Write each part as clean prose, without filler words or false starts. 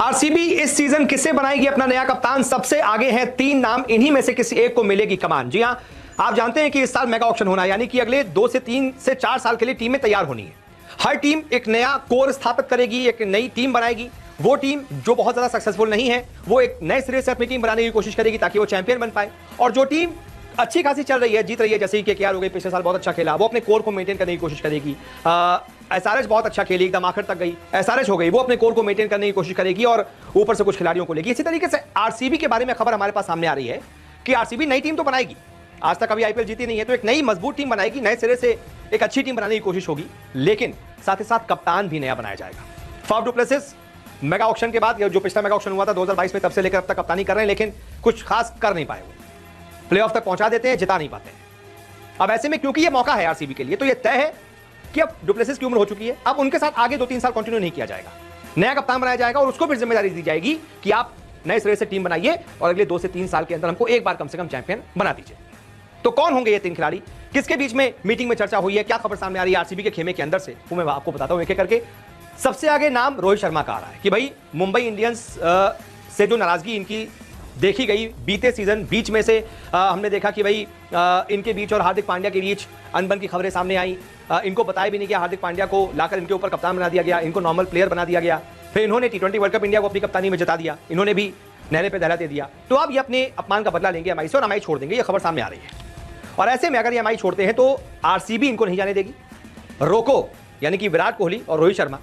RCB इस season किसे बनाएगी अपना नया कप्तान? सबसे आगे हैं तीन नाम, इन्हीं में से किसी एक को मिलेगी कमान। जी हां, आप जानते हैं कि इस साल मेगा ऑक्शन होना है, यानी कि अगले 2 से 3 से 4 साल के लिए टीमें तैयार होनी है। हर टीम एक नया कोर स्थापित करेगी, एक नई टीम बनाएगी। वो टीम जो बहुत ज्यादा सक्सेसफुल नहीं है वो एक नए सिरे से अपनी टीम बनाने की कोशिश करेगी ताकि वो चैंपियन बन पाए, और जो टीम अच्छी खासी चल रही है, जीत रही है, जैसे कि केकेआर हो गई, पिछले साल बहुत अच्छा खेला, वो अपने कोर को मेंटेन करने की कोशिश करेगी। एसआरएच बहुत अच्छा खेली, एकदम आखिर तक गई, एसआरएच हो गई, वो अपने कोर को मेंटेन करने की कोशिश करेगी और ऊपर से कुछ खिलाड़ियों को लेगी। इसी तरीके से आरसीबी के बारे में खबर हमारे पास सामने आ रही है कि आरसीबी नई टीम तो बनाएगी, आज तक कभी आईपीएल जीती नहीं है, तो एक नई मजबूत टीम बनाएगी, नए सिरे से एक अच्छी टीम बनाने की कोशिश होगी, लेकिन साथ ही साथ कप्तान भी नया बनाया जाएगा। Faf du Plessis mega auction के बाद, जो पिछला मेगा ऑक्शन हुआ था 2022 में, तब से लेकर अब तक कप्तानी कर रहे हैं, लेकिन कुछ खास कर नहीं पाए। वो प्लेऑफ तक पहुंचा देते हैं, जिता नहीं पाते हैं। अब ऐसे में क्योंकि ये मौका है आरसीबी के लिए, तो ये तय है कि अब डु प्लेसिस की उम्र हो चुकी है, अब उनके साथ आगे 2-3 साल कंटिन्यू नहीं किया जाएगा, नया कप्तान बनाया जाएगा और उसको फिर जिम्मेदारी दी जाएगी कि आप नए सिरे से टीम बनाइए और अगले 2 से 3 साल के अंदर हमको एक बार कम से कम चैंपियन बना दीजिए। तो कौन होंगे ये 3 खिलाड़ी, किसके बीच में मीटिंग में चर्चा हुई है, क्या खबर सामने आ रही है आरसीबी के खेमे के अंदर से, वो मैं आपको बताता हूं एक एक करके। सबसे आगे नाम रोहित शर्मा का आ रहा है कि भाई मुंबई इंडियंस से जो नाराजगी इनकी देखी गई बीते सीजन, बीच में से हमने देखा कि भाई इनके बीच और हार्दिक पांड्या के बीच अनबन की खबरें सामने आई। इनको बताया भी नहीं कि हार्दिक पांड्या को लाकर इनके ऊपर कप्तान बना दिया गया, इनको नॉर्मल प्लेयर बना दिया गया, फिर इन्होंने टी20 वर्ल्ड कप इंडिया को अपनी कप्तानी में जिता दिया, इन्होंने भी नहरे पे दहला दे दिया। तो अब ये अपने अपमान का बदला लेंगे एमआई से और एमआई छोड़ देंगे, ये खबर सामने आ रही है। और ऐसे में अगर ये एमआई छोड़ते हैं तो आरसीबी इनको नहीं जाने देगी। रोको यानी कि विराट कोहली और रोहित शर्मा,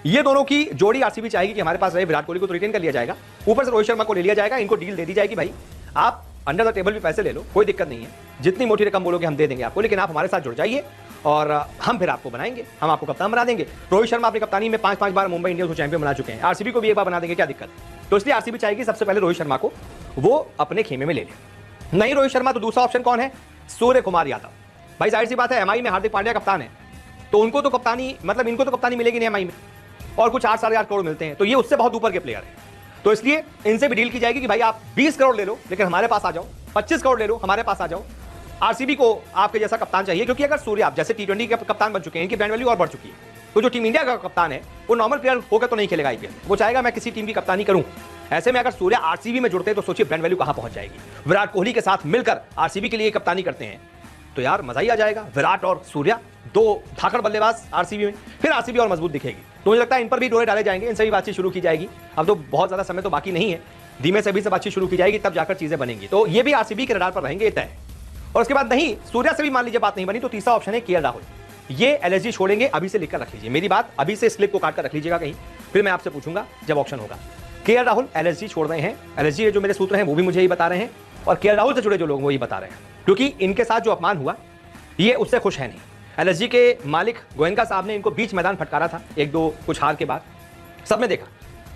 ये दोनों की जोड़ी आरसीबी चाहेगी कि हमारे पास रहे। विराट कोहली को तो रिटेन कर लिया जाएगा, ऊपर से रोहित शर्मा को ले लिया जाएगा, इनको डील दे दी जाएगी, भाई आप अंडर द टेबल भी पैसे ले लो, कोई दिक्कत नहीं है, जितनी मोटी रकम बोलोगे हम दे देंगे आपको, लेकिन आप हमारे साथ जुड़ जाइए और हम फिर आपको बनाएंगे, हम आपको कप्तान बना देंगे। रोहित शर्मा अपनी कप्तानी में 5-5 बार मुंबई इंडियंस को चैंपियन बना चुके हैं, आरसीबी को भी एक बार बना देंगे, क्या दिक्कत है? तो इसलिए आरसीबी चाहेगी सबसे पहले रोहित शर्मा को वो अपने खेमे में ले ले। नहीं रोहित शर्मा तो दूसरा ऑप्शन कौन है? सूर्य कुमार यादव। भाई जाहिर सी बात है, एमआई में हार्दिक पांड्या कप्तान है, तो उनको तो कप्तानी, मतलब इनको तो कप्तानी मिलेगी नहीं एमआई में, और कुछ 8-8.5 करोड़ मिलते हैं, तो ये उससे बहुत ऊपर के प्लेयर हैं। तो इसलिए इनसे भी डील की जाएगी कि भाई आप 20 करोड़ ले लो लेकिन हमारे पास आ जाओ, 25 करोड़ ले लो हमारे पास आ जाओ, आरसीबी को आपके जैसा कप्तान चाहिए। क्योंकि अगर सूर्य आप जैसे टी20 के कप्तान बन चुके हैं, इनकी ब्रांड वैल्यू और बढ़ चुकी है, तो जो टीम इंडिया का कप्तान है वो नॉर्मल प्लेयर होकर तो नहीं खेलेगा आईपीएल, वो चाहेगा मैं किसी टीम की कप्तानी करूं। ऐसे में अगर सूर्य आरसीबी में जुड़ते हैं तो सोचिए ब्रांड वैल्यू कहां पहुंच जाएगी। विराट कोहली के साथ मिलकर आरसीबी के लिए कप्तानी करते हैं तो यार मजा ही आ जाएगा। विराट और सूर्या, 2 धाकड़ बल्लेबाज आरसीबी में, फिर आरसीबी और मजबूत दिखेगी। तो मुझे लगता है इन पर भी डोरे डाले जाएंगे, इनसे भी बातचीत शुरू की जाएगी। अब तो बहुत ज्यादा समय तो बाकी नहीं है, धीमे से भी से बातचीत शुरू की जाएगी, तब जाकर चीजें बनेंगी। तो ये भी आरसीबी के रडार पर रहेंगे, तय है। और उसके बाद नहीं, सूर्या से भी मान लीजिए बात नहीं बनी तो तीसरा ऑप्शन है केएल राहुल। ये एलएसजी छोड़ेंगे, अभी से लिखकर रख लीजिए मेरी बात, अभी से स्लिप को काट कर रख लीजिएगा कहीं, फिर मैं आपसे पूछूंगा जब ऑप्शन होगा। केएल राहुल एलएसजी छोड़ रहे हैं, एलएसजी जो मेरे सूत्र हैं वो भी मुझे ही बता रहे हैं, और केएल राहुल से जुड़े जो लोग वो ही बता रहे हैं, क्योंकि इनके साथ जो अपमान हुआ ये उससे खुश है नहीं। एलएसजी के मालिक गोयनका साहब ने इनको बीच मैदान फटकारा था 1-2 कुछ हार के बाद, सबने देखा,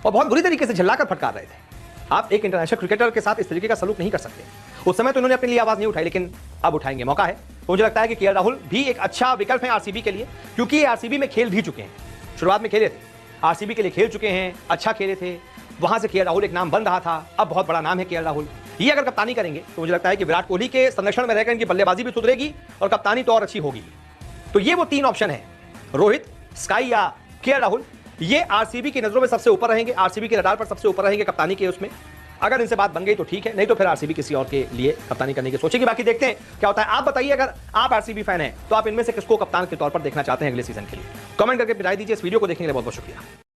और बहुत बुरी तरीके से झल्लाकर फटकार रहे थे। आप एक इंटरनेशनल क्रिकेटर के साथ इस तरीके का सलूक नहीं कर सकते। उस समय तो उन्होंने अपने लिए आवाज नहीं उठाई, लेकिन अब उठाएंगे, मौका है। तो मुझे लगता है कि केएल राहुल भी एक अच्छा विकल्प है आरसीबी के लिए, क्योंकि ये आरसीबी में खेल भी चुके हैं, शुरुआत में खेले थे, आरसीबी के लिए खेल चुके हैं, अच्छा खेले थे, वहां से केएल राहुल एक नाम बन रहा था, अब बहुत बड़ा नाम है केएल राहुल। ये अगर कप्तानी करेंगे तो मुझे लगता है कि विराट कोहली के संरक्षण में रहकर इनकी बल्लेबाजी भी सुधरेगी और कप्तानी तो और अच्छी होगी। तो ये वो 3 ऑप्शन है, रोहित, स्काई या केएल राहुल, ये आरसीबी की नजरों में सबसे ऊपर रहेंगे, आरसीबी के रडार पर सबसे ऊपर रहेंगे कप्तानी के उसमें। अगर इनसे बात बन गई तो ठीक है, नहीं तो फिर आरसीबी किसी और के लिए कप्तानी करने की सोचेगी। बाकी देखते हैं क्या होता है। आप बताइए, अगर आप आरसीबी फैन हैं तो आप इनमें से किसको कप्तान के तौर पर देखना चाहते हैं अगले सीजन के लिए? कमेंट करके बताइए दीजिए। इस वीडियो को देखने के लिए बहुत बहुत शुक्रिया।